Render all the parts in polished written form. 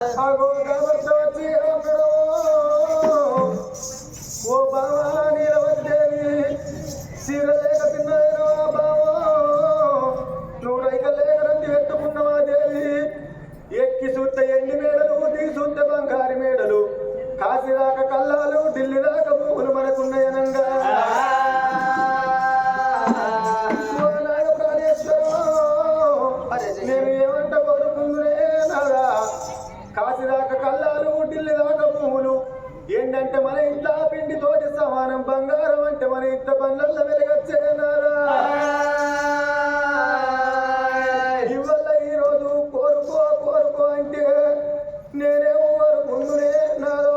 ఓ బావా నీలవతి దేవి సీరలేక తిన్నదేనో బావో నువ్వు రైకలేక రంది ఎత్తుకున్నవా దేవి ఎక్కి చూత ఎండి మేడలు దిగి చూత బంగారి మేడలు కాశీదాకా కల్లాలు ఢిల్లీ దాకా భూములు మనకున్నాయనంగా నేను ఏమంట కోరుకుందునే నాదా కాశీదాకా కల్లాలు ఢిల్లీ దాకా భూములు ఏంటంటే మన ఇంట్లో పిండి తోటి సమానం బంగారం అంటే మన ఇంట్లో బండ్ల వెలుగొచ్చేనారా ఇవల్ల ఈరోజు కోరుకో కోరుకో అంటే నేనేమో కోరుకుందునే నాదో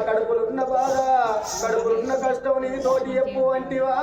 కడుపులున్న బాధ కడుపులున్న కష్టం నీ తోటి చెప్పు అంటివా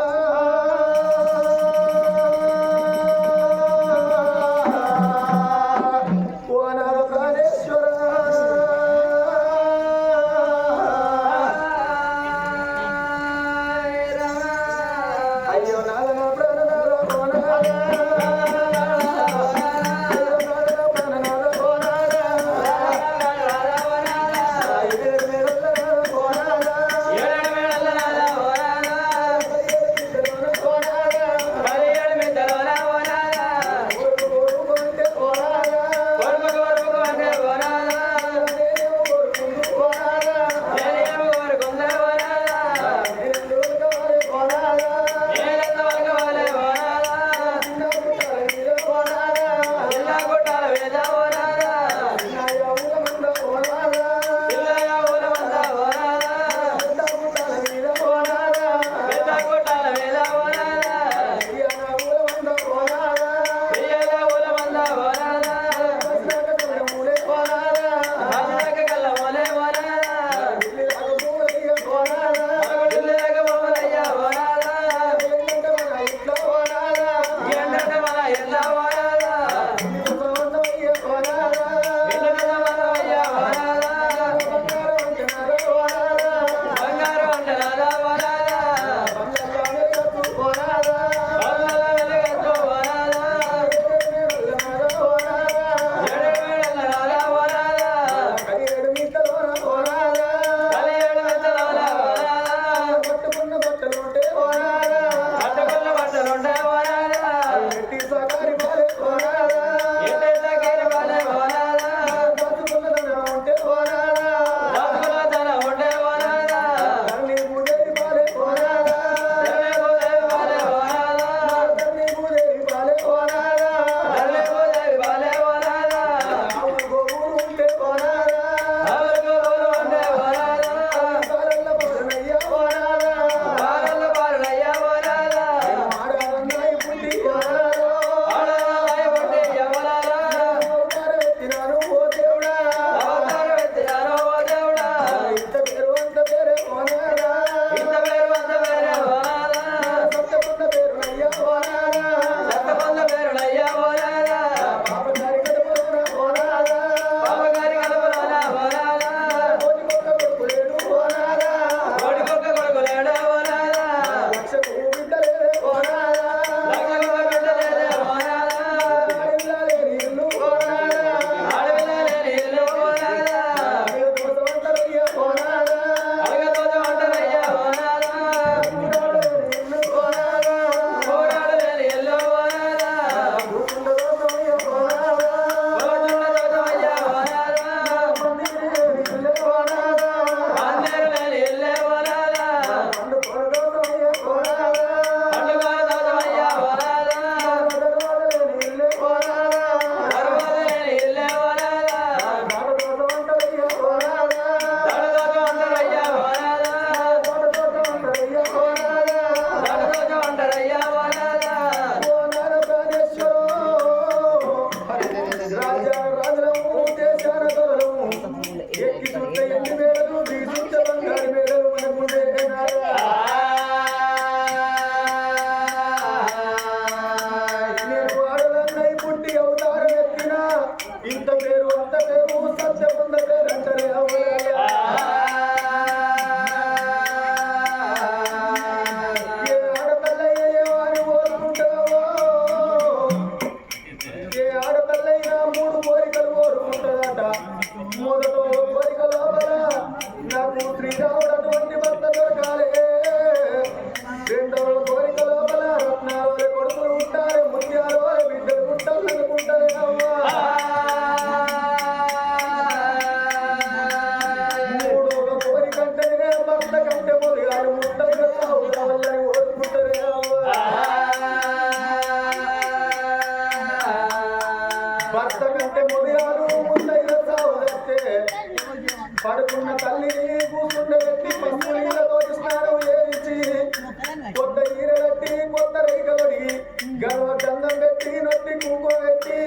గంధం పెట్టి నొట్టి కుంకుమ పెట్టి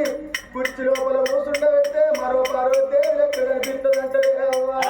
కుర్చీ లోపల కూర్చుండబెడితే మరో పార్వతీదేవి లెక్క కనిపిస్తుంది అంటే అవ్వా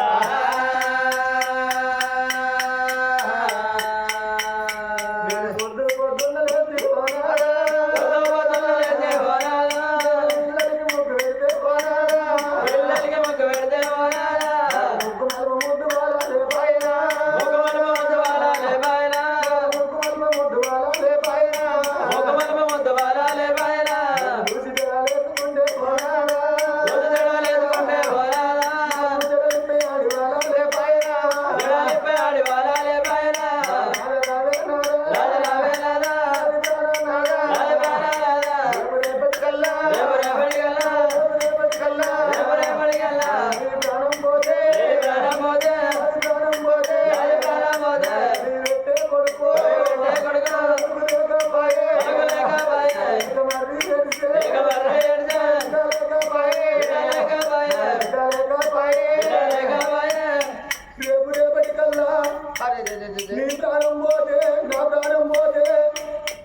నీ ప్రాణం పోతే నా ప్రాణం పోతే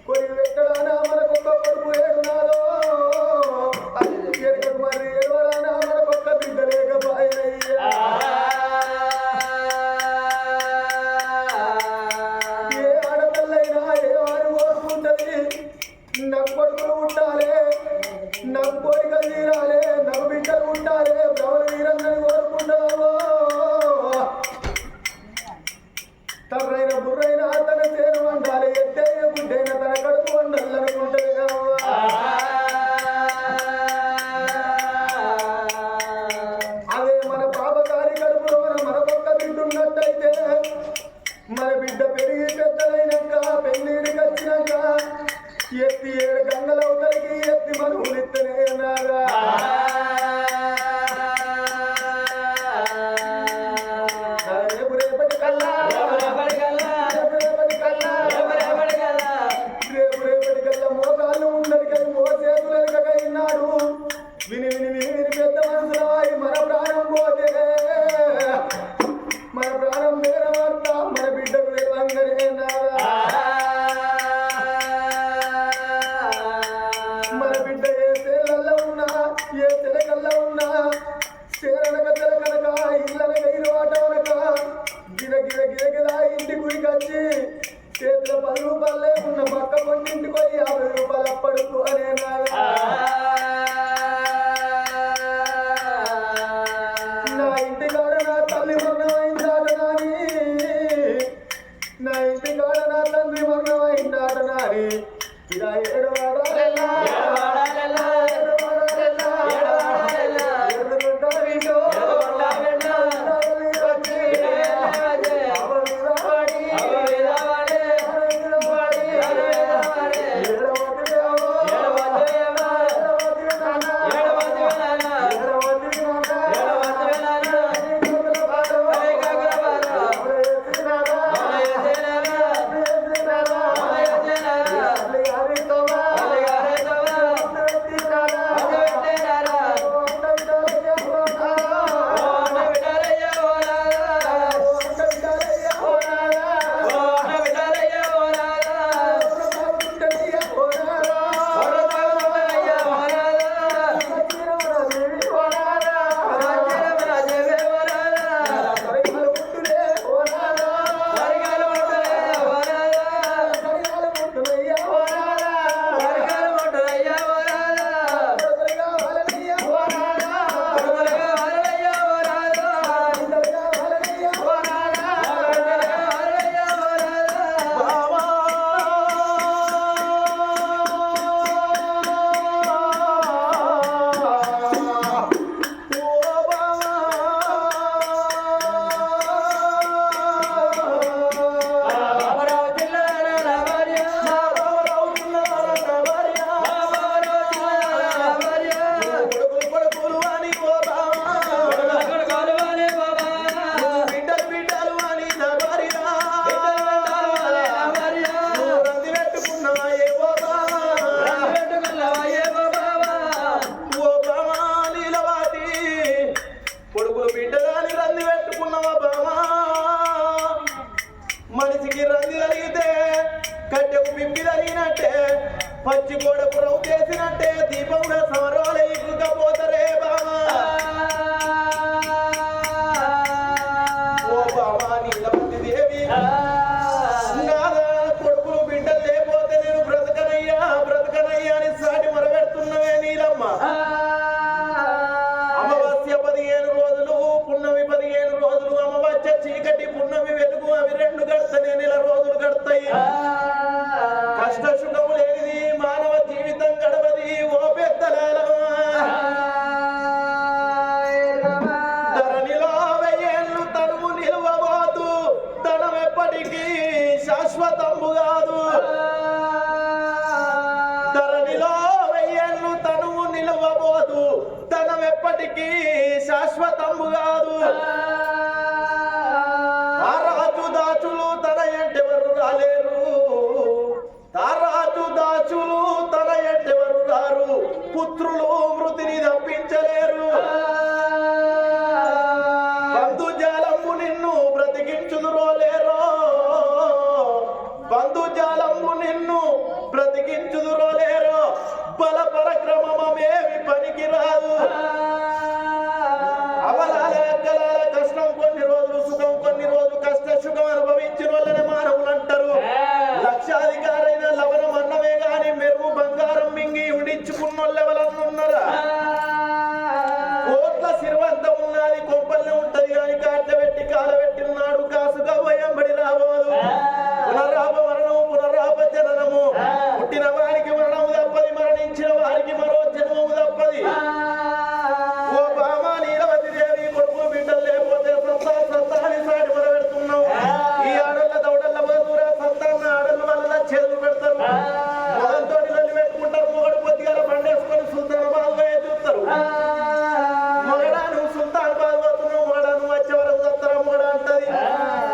కొన్ని పెట్టడానా మనకొక్క కొడుకు ఏడునాలో మరి ఏడవడానా మనకొక్క బిడ్డ లేకపోయినయ్యా ఏ ఆడపిల్లైనా ఏ వారు కోరుకుంటది నాకు కొడుకులు ఉండాలి నాకు కోరికలు తీరాలి నాకు బిడ్డలు ఉండాలి బ్రహ్మలు తీరందని కోరుకుంటావో తర్రైన బుర్రైన తన చేను వండాలి ఎత్తైన గుడ్డైన తన కడుపు వండాలనుకుంటే అదే మన పాపకారి కడుపులోన మనకొక్క బిడ్డ ఉన్నట్టయితే మన బిడ్డ పెరిగి పెద్దలైనాక పెళ్ళిడికి వచ్చినాక ఎత్తి 7 గంగలవుతలకి ఎత్తి మనవులిత్తనే నాగా రేపటి కల్లా మోకాళ్ళు ఉండడికై మోసేతులకైనాడు విని విని విని విని పెద్ద మనసులాయి మన ప్రాణం పోతే మన ప్రాణం వేరవార్త మన బిడ్డకు తెలంగానే మన బిడ్డ ఏ సేలల్లో ఉన్నా ఏ తెలకల్లో ఉన్నా సేరనక తెలకనక ఇళ్ళనక ఇరువాటనక గిర గిర గిరగిరా ఇంటి గుడికి వచ్చి చేతిలో 10 రూపాయలే ఉన్న పక్క పొంటింటికి పోయి 50 రూపాయలు అప్పడుకు అనే నా ఇంటికాడ నా తల్లి మరణమైందాట నాని నా ఇంటికాడ నా తండ్రి మరణమైందాట నాని ఇలా ఏడవాడాలెల్లా పచ్చి గోడకు రవ్వు చేసినట్టే దీపంలో సమరాల ఇక్కుకపోతారే బామా ఓ బామా నీలవతి దేవి నాదా కొడుకులు బిడ్డలు లేకపోతే నేను బ్రతకనయ్యా అని సాటి మొరబెడుతున్నవే నీలమ్మ అమావాస్య 15 రోజులు పున్నమి 15 రోజులు అమావాస్య చీకటి పున్నమి వెలుగు అవి 2 గడతాయి నెల రోజులు గడతాయి కష్ట సుఖము లేనిది మానవ జీవితం గడవది ఓ పెద్దలాల ధరణిలో 1000 ఏళ్ళు తనువు నిలువబోతు ధనం ఎప్పటికీ శాశ్వతము కాదు ధరణిలో 1000 ఏళ్ళు తనువు నిలువబోతు ధనం ఎప్పటికీ శాశ్వతము కాదు ఆ రాజు దాచులు తన ఎంటెవరు రాలేరు తారాజు దాచులు తన ఎంటెవరు రారు పుత్రులు మృతిని తప్పించలేరు బంధుజాలము నిన్ను బ్రతికించుదురోలేరో బంధుజాలము నిన్ను బ్రతికించుదురోలేరో బల పరక్రమమేమి పనికిరాదు అవలాల అక్కలాల కష్టం కొన్ని రోజులు సుఖం కొన్ని రోజులు కష్ట సుఖం అనుభవించిన వాళ్ళని మానవులు అంటారు లక్షాధికారైన లవణం అన్నమే గాని మెరుగు బంగారం మింగి ఉండించుకున్న వాళ్ళు ఎవరన్నా ఉన్నారా కోట్ల సిరివంతం ఉన్నది కొంపల్ని ఉంటది గాని కాట్లబెట్టి కాలబెట్టినాడు కాసుగా భయంబడి రాబోదు పునరాప మరణము పునరాప జననము పుట్టిన వారికి మరణము తప్పది మరణించిన వారికి మరో జన్మము తప్పది ఓ బామా నీలవతి దేవి కొడుకు బిడ్డలు లేకపోతే సత్తాని సాటి మొదలుపెడుతున్నావు ఈ ఆడళ్ళ దౌడళ్ళ దూర సత్తాన్ని ఆడళ్ళ వల్ల చేతులు పెడతారు మొదలతో నిలలు పెట్టుకుంటారు మొగడు పొద్దుగాల బండేసుకొని సుల్తాన్ బాగా చూస్తారు మొగడా నువ్వు సుల్తాన్ బాగా పోతున్నావు మొగడా నువ్వు వచ్చే వరకు వస్తారా మొగడ అంటది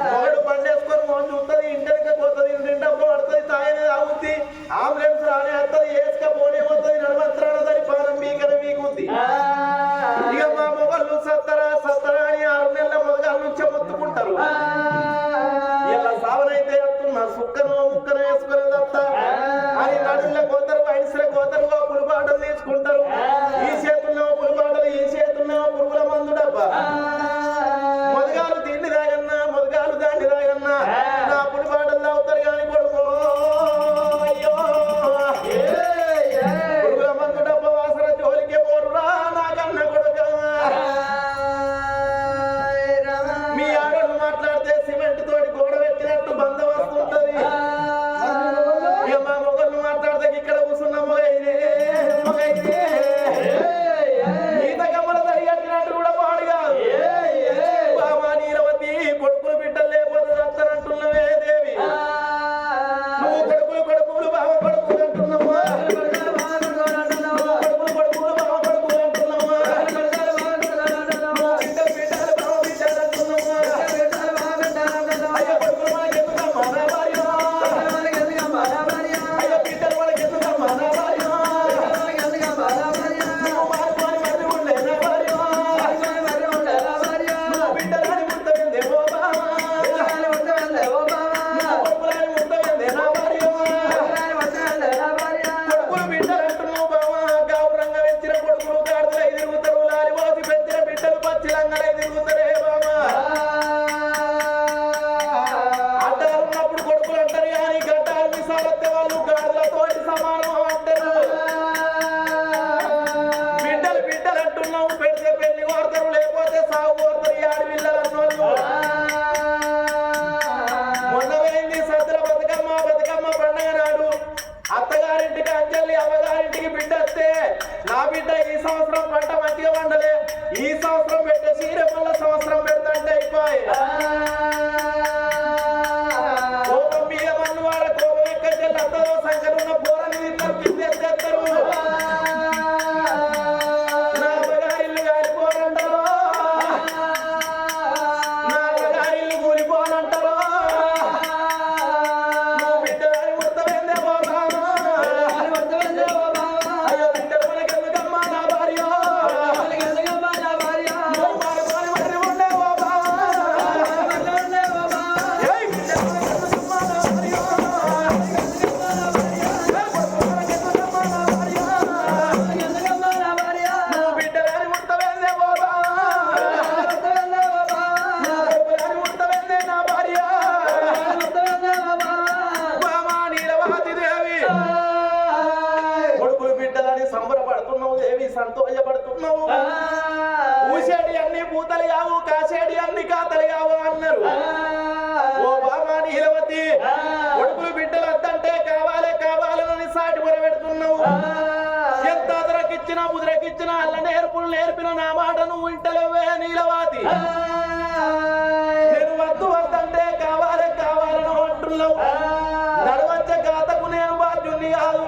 మొగడు బండేసుకొని మొహం చూస్తుంది ఇంటికి పోతుంది నిండబ్బ పడుతుంది తాయనే ఆగుద్ది అంబులెన్స్ రానే వస్తుంది వేసుకపోనే పోతుంది నడమంత్రాన దాని పానం మీకన మీకుంది ఇక మా మొగళ్ళు సత్తరా అని 6 నెలల మొదగాల నుంచే మొత్తుకుంటారు ఇలా సావనైతే వస్తున్నా సుక్కను ముక్కను వేసుకునే దత్త అని నడుల కోతరు వయసుల కోతరు పులిబాటలు తీసుకుంటారు ఈ చేతుల్లో పులిబాటలు ఈ చేతుల్లో పురుగుల మందు డబ్బా మొదగాలు తిండి తాగన్నా మొదగాలు దాన్ని తాగన్నా నా పులిబాటలు తాగుతారు కానీ కొడుకు అయ్యో పురుగుల మందు డబ్బా వాసన జోలికే పోరురా నాకన్న కొడుకు మీ ఆడోళ్ళు మాట్లాడితే సిమెంట్ తోటి గోడ పెట్టినట్టు బందోబస్తు ఉంటది ఇక మా మొగళ్ళు మాట్లాడితే ఇక్కడ కూర్చున్న మొగైతే ఈత గమ్మల తరిగట్టినట్టు కూడా పాడు కాదు బామా నీలవతి కొడుకులు బిడ్డలు లేకపోతే దత్తనంటున్నవే దేవి నువ్వు కొడుకులు బావ కొడుకులు అంటున్నావా కొడుకులు బావ కొడుకులు అంటున్నావా బిడ్డలు బావ బిడ్డలు అంటున్నావా అయ్యో కొడుకులు మనకెందుకమ్మా నా భార్య అయ్యో బిడ్డలు మనకెందుకమ్మా నా భార్య నువ్వు మారుకోని మర్రి ఉండే నా భార్య నువ్వు బిడ్డలని ముట్టవిందే ఓ బావ నువ్వు కొడుకులని ముట్టవిందే నా భార్య కొడుకులు బిడ్డలు అంటున్నావు బావ గౌరంగా పెంచిన కొడుకులు గాడిదలై తిరుగుతారు లాలి పోసి పెంచిన బిడ్డలు పచ్చిలంగలై తిరుగుతారే బావ అడ్డాలున్నప్పుడు కొడుకులు అంటారు కానీ గడ్డాలు మిసాలత్తే వాళ్ళు గాడిదలతోటి సమానం అంటారు బిడ్డలు అంటున్నావు పెడితే పెళ్లి కోరతారు లేకపోతే సాగు కోరతారు ఈ ఆడపిల్లలు అన్నోళ్ళు మొన్న పోయింది సద్దుల బతుకమ్మ పండగ నాడు అత్తగారింటికి అంజలి అమ్మగారింటికి బిడ్డ వస్తే నా బిడ్డ ఈ సంవత్సరం పంట మంచిగా పండలే ఈ సంవత్సరం పెట్టే సీర మళ్ళీ సంవత్సరం పెడతంటే అయిపోయి కోపం మీద మన్ను వాడ కోపం ఎక్కడ చెల్లి అత్తదో సంఖ్యలున్న పోరని తింటారు బిజినెస్ చేస్తారు నా అమ్మగారిల్లు కాలిపోనంటారో నా అమ్మగారిల్లు కూలిపోనంటారో నువ్వు బిడ్డలని ముడతమైందే బాబా అయ్యో బిడ్డలు మనకెందుకమ్మా నా భార్య నువ్వు మారుకోని మర్రి ఉండే బాబా సంతోషపడుతున్నావు ఊసేడి అన్ని పూతలు కావు కాసేడి అన్ని కాతలు కావు అన్నారు ఓ బాబా నీలవతి కొడుకులు బిడ్డలు అద్దంటే కావాలి కావాలని సాటి పెడుతున్నావు ఎంత అదరకిచ్చినా ముద్రకిచ్చినా అల్ల నేర్పులు నేర్పిన నా మాట నువ్వు ఇంటలేవే నీలవతి నేను వద్దు వద్దంటే కావాలి కావాలని అంటున్నావు నడవచ్చ గాతకు నేను బాధ్యుని కాదు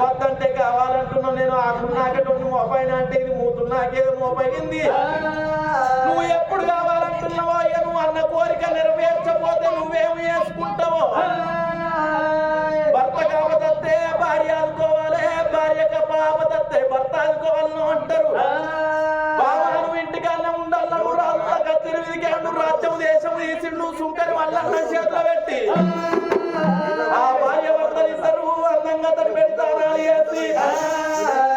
వద్దంటే కావాలంటున్నావు నేను ఆకున్నాకేటువంటి మోపైన అంటే ఇది మూతున్నాకేదో మోపైంది నువ్వు ఎప్పుడు కావాలంటున్నావో నువ్వు అన్న కోరిక నెరవేర్చపోతే నువ్వేమి వేసుకుంటావో భర్త కావదత్తే భార్య అనుకోవాలి భార్యక పాపదత్తే భర్త అనుకోవాలను అంటారు బావాను ఇంటికన్నా ఉండాలను రాళ్ళ తిరిగికే రాజ్యం దేశం తీసిండు సుంకరి మల్లన్న చేతిలో పెట్టి ఆ భార్య భర్తలు ఇద్దరు అందంగా తడి పెడతానాలు వేసి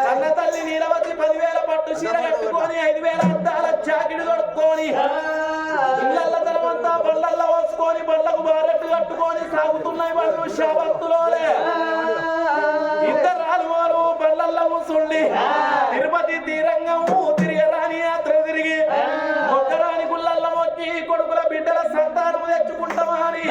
కన్న తల్లి నీలవతి 10,000 పట్టు చీర కట్టుకొని 5,000 అద్దాల జాకెట్ కొడుకొని ఇళ్ళ తరమంతా బళ్ళల్లో పోసుకొని బళ్ళకు బారెట్టు కట్టుకొని సాగుతున్నాయి వాళ్ళు శాపత్తులోనే ఇద్దరు రాలువారు బళ్ళల్లో కూసుండి తిరుపతి తీరంగము తిరగరాని యాత్ర తిరిగి మొక్కరాని గుళ్ళల్లో మొక్కి కొడుకుల బిడ్డల సంతానం తెచ్చుకుంటామా అని